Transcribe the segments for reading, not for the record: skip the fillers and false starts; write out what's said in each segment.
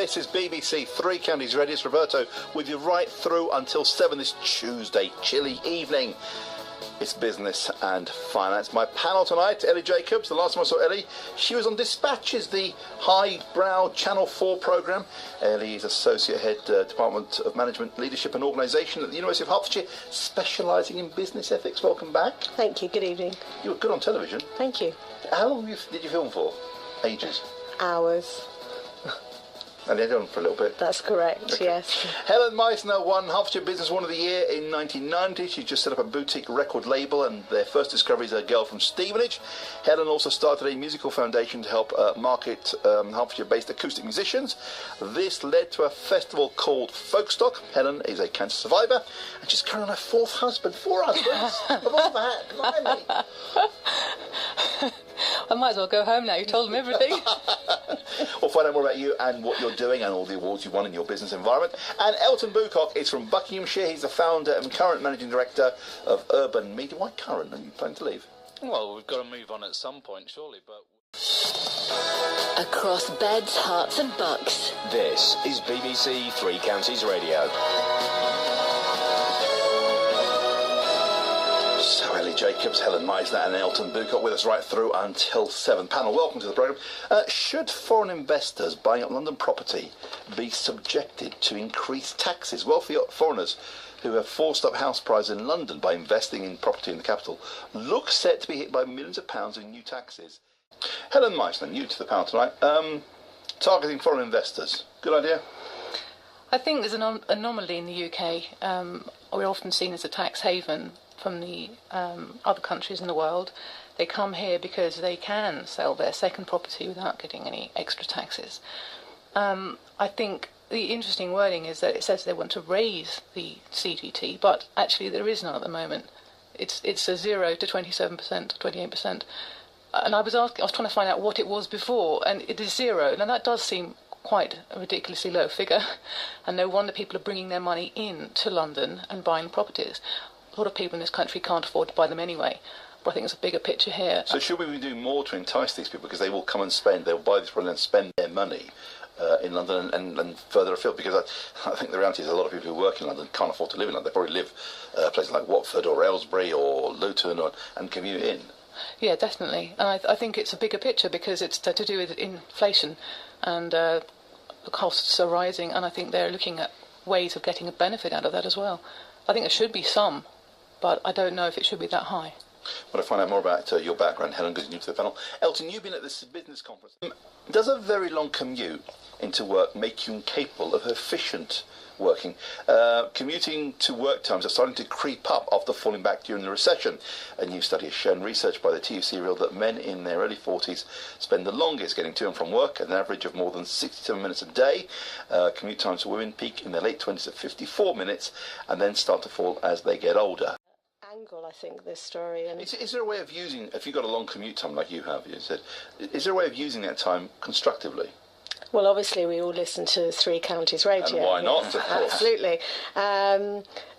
This is BBC Three Counties Radio. It's Roberto with you right through until 7 this Tuesday, chilly evening. It's business and finance. My panel tonight, Ellie Jacobs. The last time I saw Ellie, she was on Dispatches, the highbrow Channel 4 programme. Ellie is Associate Head, Department of Management, Leadership and Organisation at the University of Hertfordshire, specialising in business ethics. Welcome back. Thank you. Good evening. You were good on television. Thank you. How long did you film for? Ages? Hours. And they're done for a little bit. That's correct, okay. Yes. Helen Meissner won Hertfordshire Businesswoman of the Year in 1990. She just set up a boutique record label, and their first discovery is a girl from Stevenage. Helen also started a musical foundation to help market Hertfordshire-based acoustic musicians. This led to a festival called Folkstock. Helen is a cancer survivor, and she's currently on her fourth husband. 4 husbands? Of all that, blimey. I might as well go home now. You told them everything. We'll find out more about you and what you're doing and all the awards you've won in your business environment. And Elton Bucock is from Buckinghamshire. He's the founder and current managing director of Urban Media. Why current? Are you planning to leave? Well, we've got to move on at some point, surely, but... Across beds, hearts and bucks. This is BBC Three Counties Radio. So Ellie Jacobs, Helen Meissner and Elton Bucock with us right through until 7. Panel, welcome to the programme. Should foreign investors buying up London property be subjected to increased taxes? Wealthy foreigners who have forced up house prices in London by investing in property in the capital look set to be hit by millions of pounds in new taxes. Helen Meissner, new to the panel tonight. Targeting foreign investors, good idea? I think there's an anomaly in the UK. We're often seen as a tax haven from the other countries in the world. They come here because they can sell their second property without getting any extra taxes. I think the interesting wording is that it says they want to raise the CGT, but actually there is none at the moment. It's a 0 to 27%, 28%. And I was trying to find out what it was before, and it is 0. Now that does seem quite a ridiculously low figure, and no wonder people are bringing their money in to London and buying properties. A lot of people in this country can't afford to buy them anyway, but I think there's a bigger picture here. So should we be doing more to entice these people, because they will come and spend, they'll buy this property and spend their money in London and further afield? Because I think the reality is a lot of people who work in London can't afford to live in London. They probably live places like Watford or Aylesbury or Luton and commute in. Yeah, definitely. And I think it's a bigger picture because it's to do with inflation, and the costs are rising, and I think they're looking at ways of getting a benefit out of that as well. I think there should be some, but I don't know if it should be that high. I want to find out more about your background, Helen, because you're new to the panel. Elton, you've been at this business conference. Does a very long commute into work make you incapable of efficient working? Commuting to work times are starting to creep up after falling back during the recession. A new study has shown, research by the TUC revealed that men in their early 40s spend the longest getting to and from work, at an average of more than 67 minutes a day. Commute times for women peak in their late 20s at 54 minutes and then start to fall as they get older. Angle, I think, this story. And is there a way of using, if you've got a long commute time like you have, you said, is there a way of using that time constructively? Well, obviously, we all listen to Three Counties Radio. And why not, of course? Absolutely.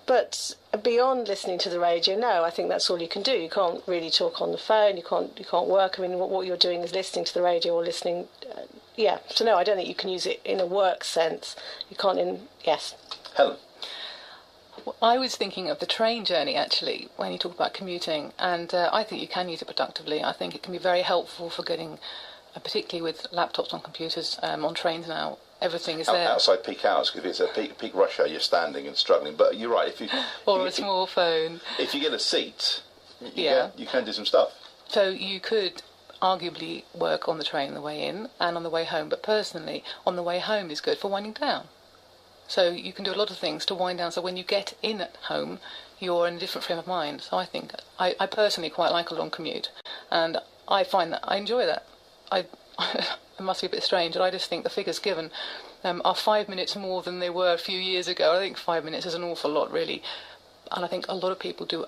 But beyond listening to the radio, no, I think that's all you can do. You can't really talk on the phone. You can't work. I mean, what you're doing is listening to the radio or listening. So no, I don't think you can use it in a work sense. You can't. Yes. Helen. Well, I was thinking of the train journey, actually, when you talk about commuting, and I think you can use it productively. I think it can be very helpful for getting, particularly with laptops on computers, on trains now, everything is there. Outside peak hours, because if it's a peak rush hour, you're standing and struggling. But you're right, or a small phone. If you get a seat, you can do some stuff. So you could arguably work on the train on the way in and on the way home, but personally, on the way home is good for winding down. So you can do a lot of things to wind down, so when you get in at home, you're in a different frame of mind. So I think, I personally quite like a long commute, and I find that I enjoy that. It must be a bit strange, but I just think the figures given are 5 minutes more than they were a few years ago. I think 5 minutes is an awful lot, really, and I think a lot of people do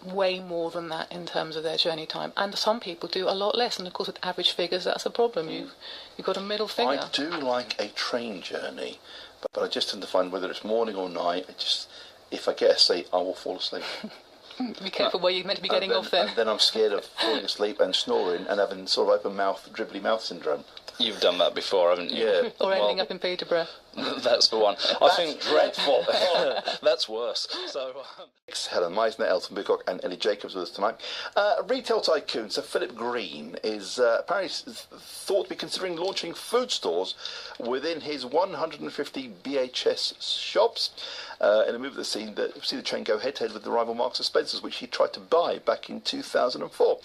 way more than that in terms of their journey time, and some people do a lot less, and of course with average figures that's a problem. You've got a middle figure. I do like a train journey, but I just tend to find whether it's morning or night, if I get a seat I will fall asleep. Be careful where you're meant to be getting off then. And then I'm scared of falling asleep and snoring and having sort of open mouth, dribbly mouth syndrome. You've done that before, haven't you? Yeah. Or ending up in Peterborough. That's the one. I think dreadful. that's worse. So, Helen Meissner, Elton Bucock and Ellie Jacobs with us tonight. Retail tycoon Sir Philip Green is apparently thought to be considering launching food stores within his 150 BHS shops in a move that see the chain go head-to-head with the rival Marks and Spencer's, which he tried to buy back in 2004.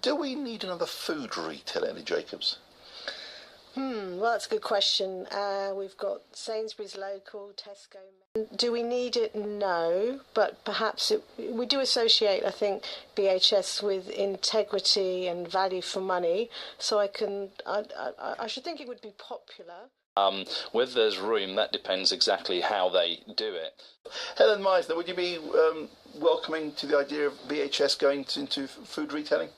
Do we need another food retailer, Ellie Jacobs? Well, that's a good question. We've got Sainsbury's local, Tesco. Do we need it? No, but perhaps we do associate, I think, BHS with integrity and value for money. So I should think it would be popular. whether there's room, that depends exactly how they do it. Helen Meissner, would you be welcoming to the idea of BHS going into food retailing?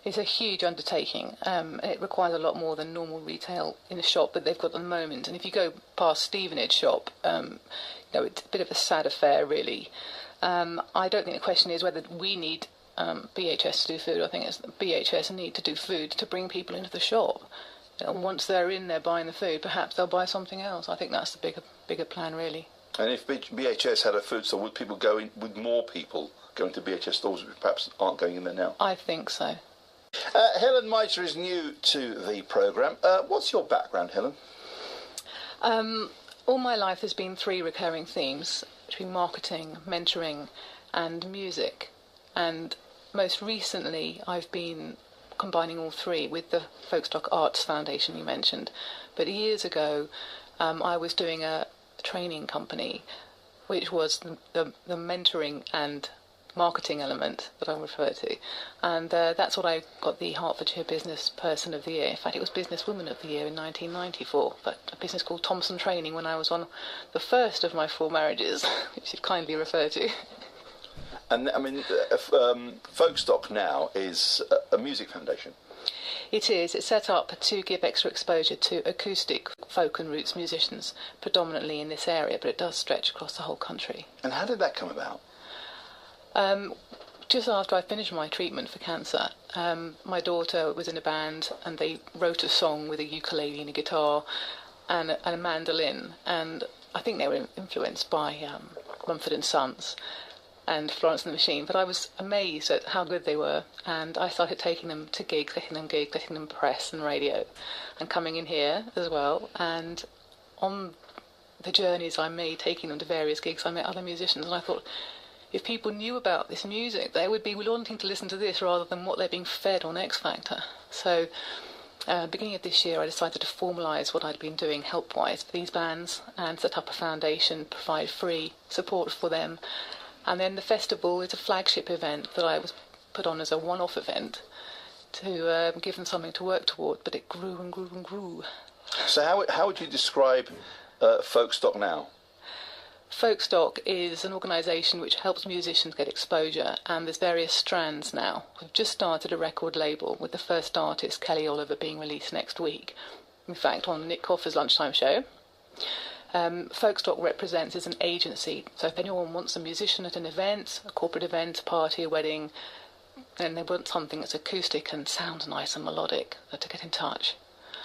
It's a huge undertaking. It requires a lot more than normal retail in a shop that they've got at the moment. And if you go past Stevenage shop, it's a bit of a sad affair, really. I don't think the question is whether we need BHS to do food. I think it's BHS need to do food to bring people into the shop. Once they're in there buying the food, perhaps they'll buy something else. I think that's the bigger plan, really. And if BHS had a food store, would people go in, would more people go into BHS stores which perhaps aren't going in there now? I think so. Helen Meissner is new to the programme. What's your background, Helen? All my life has been three recurring themes between marketing, mentoring and music. And most recently I've been combining all three with the Folkstock Arts Foundation you mentioned. But years ago I was doing a training company which was the mentoring and marketing element that I refer to, and that's what I got the Hertfordshire Business Person of the Year. In fact, it was Businesswoman of the Year in 1994, but a business called Thompson Training when I was on the first of my 4 marriages, which you've kindly referred to. And I mean, Folkstock now is a music foundation. It is. It's set up to give extra exposure to acoustic folk and roots musicians, predominantly in this area, but it does stretch across the whole country. And how did that come about? Just after I finished my treatment for cancer, my daughter was in a band and they wrote a song with a ukulele and a guitar and a mandolin, and I think they were influenced by Mumford & Sons and Florence and the Machine, but I was amazed at how good they were, and I started taking them to gigs, getting them press and radio, and coming in here as well, and on the journeys I made taking them to various gigs I met other musicians, and I thought, if people knew about this music, they would be wanting to listen to this rather than what they're being fed on X Factor. So, beginning of this year, I decided to formalise what I'd been doing help-wise for these bands and set up a foundation, provide free support for them. And then the festival is a flagship event that I was put on as a one-off event to give them something to work toward, but it grew and grew and grew. So how would you describe Folkstock now? Folkstock is an organisation which helps musicians get exposure, and there's various strands now. We've just started a record label with the first artist, Kelly Oliver, being released next week. In fact, on Nick Coffer's lunchtime show. Folkstock represents as an agency, so if anyone wants a musician at an event, a corporate event, a party, a wedding, and they want something that's acoustic and sounds nice and melodic, to get in touch.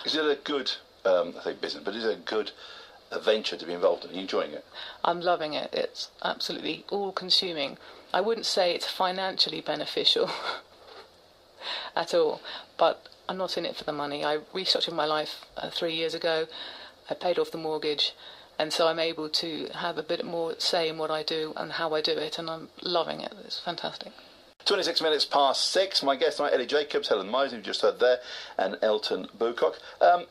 Is it a good, I say business, but is it a good venture to be involved in? Are you enjoying it? I'm loving it. It's absolutely all-consuming. I wouldn't say it's financially beneficial at all, but I'm not in it for the money. I restructured my life 3 years ago. I paid off the mortgage, and so I'm able to have a bit more say in what I do and how I do it, and I'm loving it. It's fantastic. 26 minutes past 6. My guest tonight, Ellie Jacobs, Helen Meissner, you've just heard there, and Elton Bucock.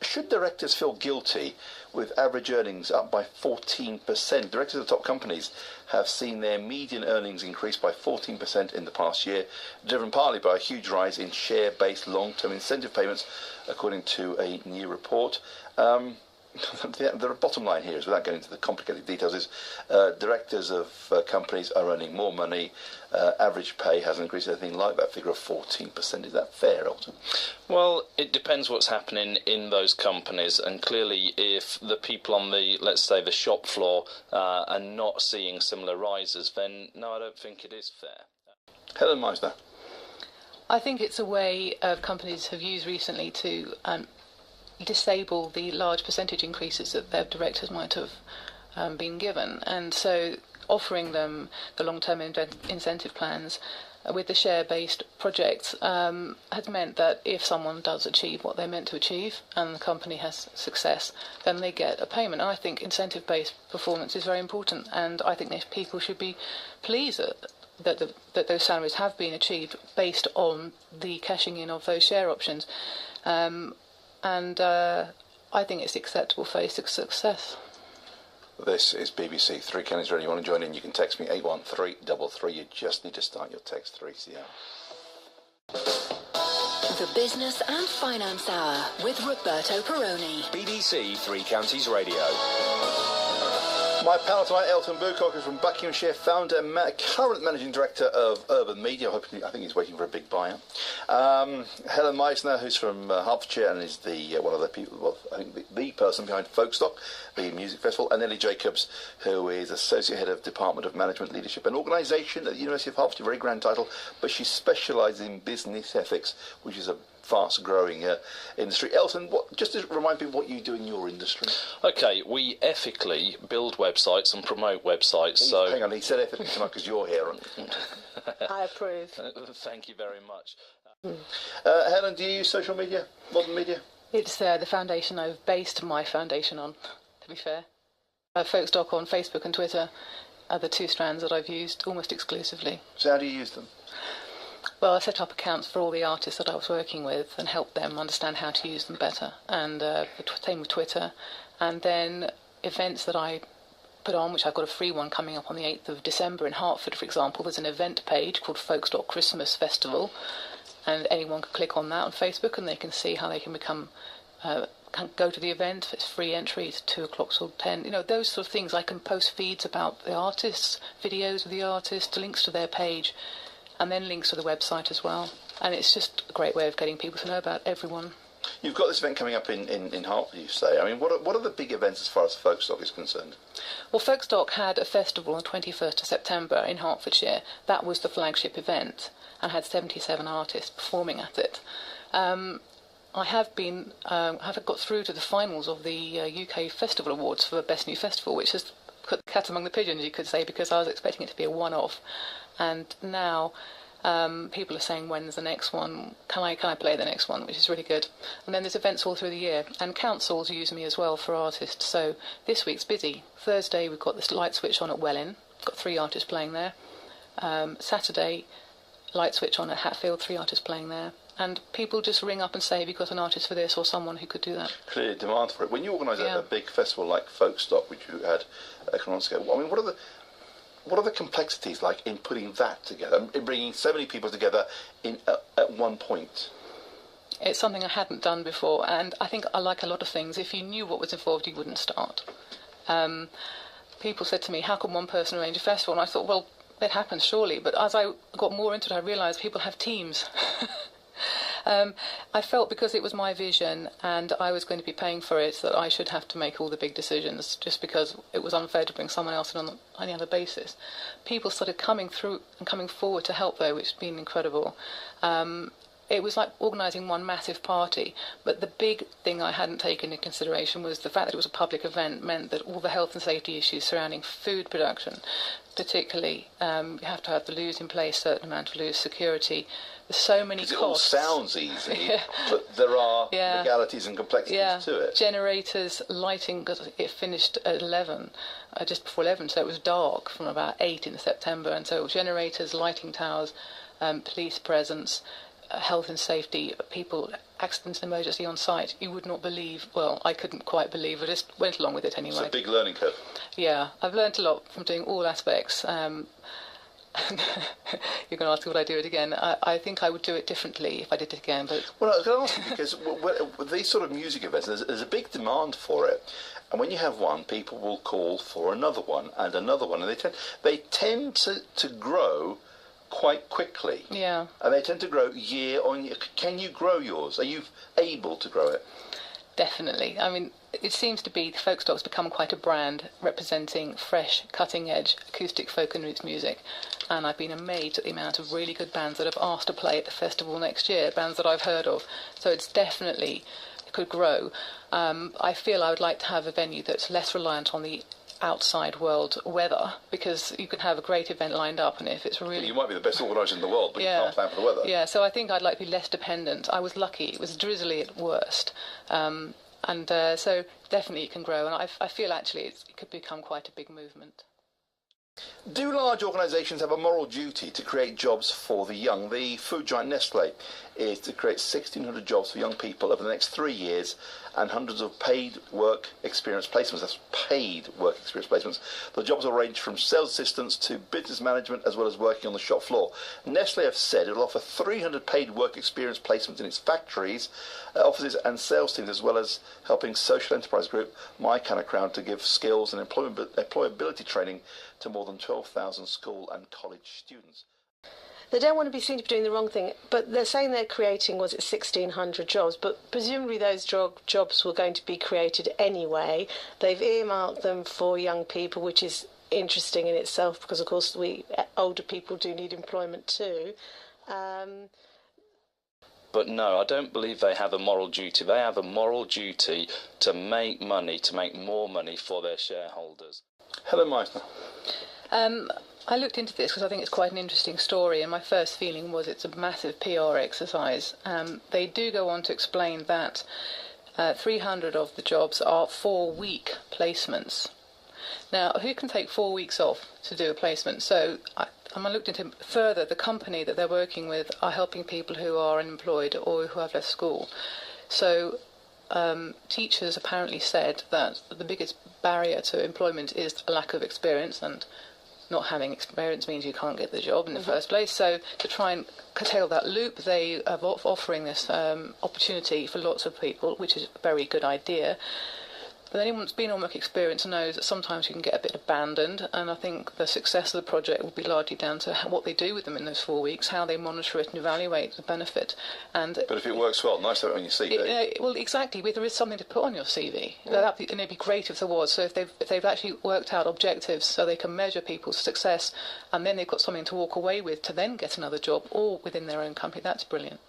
Should directors feel guilty with average earnings up by 14%? Directors of top companies have seen their median earnings increase by 14% in the past year, driven partly by a huge rise in share-based long-term incentive payments, according to a new report. The bottom line here is, without going into the complicated details, is directors of companies are earning more money. Average pay hasn't increased anything like that figure of 14%. Is that fair, Elton? Well, it depends what's happening in those companies, and clearly if the people on the, let's say, the shop floor are not seeing similar rises, then no, I don't think it is fair. Helen Meissner. I think it's a way companies have used recently to disable the large percentage increases that their directors might have been given. And so offering them the long-term incentive plans with the share-based projects has meant that if someone does achieve what they're meant to achieve and the company has success, then they get a payment. And I think incentive-based performance is very important, and I think that people should be pleased that those salaries have been achieved based on the cashing in of those share options. And I think it's the acceptable face to success. This is BBC Three Counties Radio. You want to join in, you can text me 81333. You just need to start your text 3CR. The Business and Finance Hour with Roberto Perrone. BBC Three Counties Radio. My panel tonight, Elton Bucock, is from Buckinghamshire, founder and current managing director of Urban Media. I think he's waiting for a big buyer. Helen Meissner, who's from Hertfordshire and is the one of the people, well, I think the person behind Folkstock, the music festival, and Ellie Jacobs, who is associate head of Department of Management, Leadership and Organisation at the University of Hertfordshire. Very grand title, but she specialises in business ethics, which is a fast-growing industry. Elton, just to remind people what you do in your industry. Okay, we ethically build websites and promote websites. Hang on, he said ethically tonight because you're here. I approve. Thank you very much. Helen, do you use social media, modern media? It's the foundation I've based my foundation on, to be fair. Folkstock on Facebook and Twitter are the two strands that I've used almost exclusively. So how do you use them? Well, I set up accounts for all the artists that I was working with and helped them understand how to use them better. And same with Twitter. And then events that I put on, which I've got a free one coming up on the 8th of December in Hertford, for example. There's an event page called Folkstock Christmas Festival. And anyone can click on that on Facebook and they can see how they can become... can go to the event. It's free entry. It's 2 o'clock till 10. You know, those sort of things. I can post feeds about the artists, videos of the artists, links to their page, and then links to the website as well. And it's just a great way of getting people to know about everyone. You've got this event coming up in Hertford, you say. I mean, what are the big events as far as Folkstock is concerned? Well, Folkstock had a festival on the 21st of September in Hertfordshire. That was the flagship event and had 77 artists performing at it. I have got through to the finals of the UK Festival Awards for Best New Festival, which has put the cat among the pigeons, you could say, because I was expecting it to be a one-off. And now people are saying, when's the next one? Can I play the next one? Which is really good. And then there's events all through the year. And councils use me as well for artists. So this week's busy. Thursday we've got this light switch on at Welwyn. Got 3 artists playing there. Saturday, light switch on at Hatfield, 3 artists playing there. And people just ring up and say, have you got an artist for this or someone who could do that? Clear demand for it. When you organise a big festival like Folkstock, which you had a months ago, I mean, what are the complexities like in putting that together, in bringing so many people together at one point? It's something I hadn't done before, and I think I like a lot of things. If you knew what was involved, you wouldn't start. People said to me, how can one person arrange a festival? And I thought, well, it happens surely. But as I got more into it, I realised people have teams. I felt because it was my vision and I was going to be paying for it that I should have to make all the big decisions, just because it was unfair to bring someone else in on any other basis. People started coming through and coming forward to help though, which has been incredible. It was like organising one massive party, but the big thing I hadn't taken into consideration was the fact that it was a public event meant that all the health and safety issues surrounding food production, particularly, you have to have the loos in place, certain amount of loos, security. There's so many costs. It all sounds easy, but there are legalities and complexities to it. Generators, lighting, because it finished at 11, just before 11, so it was dark from about 8 in September, and so generators, lighting towers, police presence, health and safety, people, accidents and emergency on site. You would not believe, well, I couldn't quite believe, I just went along with it anyway. It's a big learning curve. Yeah, I've learned a lot from doing all aspects. You're going to ask me would I do it again. I think I would do it differently if I did it again. But well, I was going to ask you, because with these sort of music events, there's a big demand for it. And when you have one, people will call for another one and another one. And they tend to grow quite quickly. Yeah. And they tend to grow year on year. Can you grow yours? Are you able to grow it? Definitely. I mean, it seems to be Folkstock's become quite a brand representing fresh, cutting-edge acoustic folk and roots music. And I've been amazed at the amount of really good bands that have asked to play at the festival next year, bands that I've heard of. So it's definitely could grow. I feel I would like to have a venue that's less reliant on the outside world weather, because you can have a great event lined up, and if it's really... You might be the best organiser in the world, but you can't plan for the weather. Yeah, so I think I'd like to be less dependent. I was lucky. It was drizzly at worst. So definitely it can grow, and I feel actually it could become quite a big movement. Do large organisations have a moral duty to create jobs for the young? The food giant Nestle is to create 1,600 jobs for young people over the next 3 years and hundreds of paid work experience placements. That's paid work experience placements. The jobs will range from sales assistants to business management, as well as working on the shop floor. Nestle have said it will offer 300 paid work experience placements in its factories, offices and sales teams, as well as helping social enterprise group My Kind of Crowd to give skills and employability training to more than 12,000 school and college students. They don't want to be seen to be doing the wrong thing, but they're saying they're creating, 1,600 jobs, but presumably those jobs were going to be created anyway. They've earmarked them for young people, which is interesting in itself, because of course older people do need employment too. But no, I don't believe they have a moral duty. They have a moral duty to make money, to make more money for their shareholders. Helen Meissner. I looked into this because I think it's quite an interesting story, and my first feeling was it's a massive PR exercise. They do go on to explain that 300 of the jobs are 4-week placements. Now, who can take 4 weeks off to do a placement? So I looked into it further. The company that they're working with are helping people who are unemployed or who have left school. So teachers apparently said that the biggest barrier to employment is a lack of experience, and not having experience means you can't get the job in the first place. So to try and curtail that loop, they are offering this opportunity for lots of people, which is a very good idea. But anyone that's been on work experience knows that sometimes you can get a bit abandoned, and I think the success of the project will be largely down to what they do with them in those 4 weeks, how they monitor it and evaluate the benefit. But if it works well, nice to have it on your CV. Well, exactly. There is something to put on your CV. And it'd be great if there was. So if they've actually worked out objectives so they can measure people's success, and then they've got something to walk away with to then get another job, or within their own company, that's brilliant.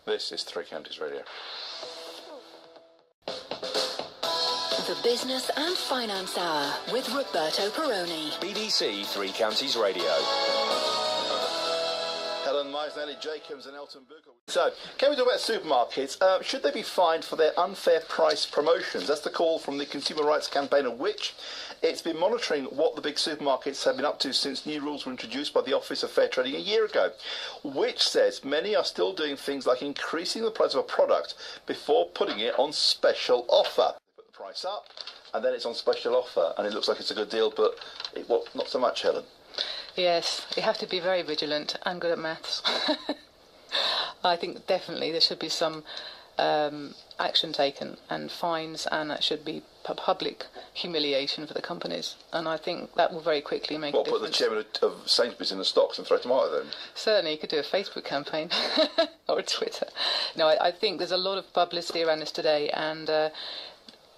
This is Three Counties Radio. The Business and Finance Hour with Roberto Perrone. BBC Three Counties Radio. Helen Meissner, Ellie Jacobs and Elton Booker. So, can we talk about supermarkets? Should they be fined for their unfair price promotions? That's the call from the consumer rights campaigner Which. It's been monitoring what the big supermarkets have been up to since new rules were introduced by the Office of Fair Trading a year ago. Which says many are still doing things like increasing the price of a product before putting it on special offer. They put the price up and then it's on special offer and it looks like it's a good deal, but not so much, Helen. Yes, you have to be very vigilant and good at maths. I think definitely there should be some action taken and fines, and it should be public humiliation for the companies. And I think that will very quickly make a difference. Put the chairman of Sainsbury's in the stocks and throw tomatoes at them? Certainly, you could do a Facebook campaign or a Twitter. No, I think there's a lot of publicity around this today, and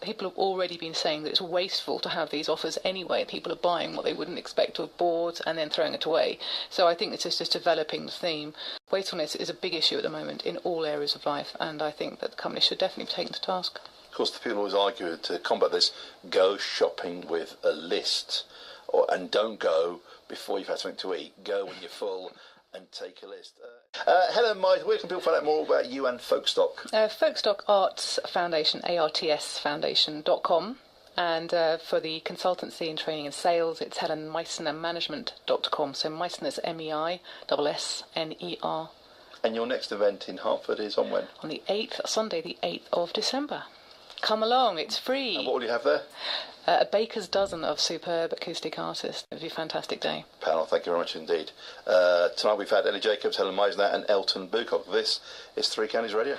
people have already been saying that it's wasteful to have these offers anyway. People are buying what they wouldn't expect to have bought and then throwing it away. So I think it's just developing the theme. Wastefulness is a big issue at the moment in all areas of life, and I think that the company should definitely be taken to task. Of course, the people always argue to combat this, go shopping with a list, and don't go before you've had something to eat. Go when you're full and take a list. Helen Meissner, where can people find out more about you and Folkstock? Folkstock Arts Foundation, artsfoundation.com. And for the consultancy and training and sales, it's helenmeissnermanagement.com. So Meissner's MEISSNER. And your next event in Hertford is on when? On the 8th, Sunday the 8th of December. Come along, it's free. And what will you have there? A baker's dozen of superb acoustic artists. It'll be a fantastic day. Panel, thank you very much indeed. Tonight we've had Ellie Jacobs, Helen Meissner and Elton Boocock. This is Three Counties Radio.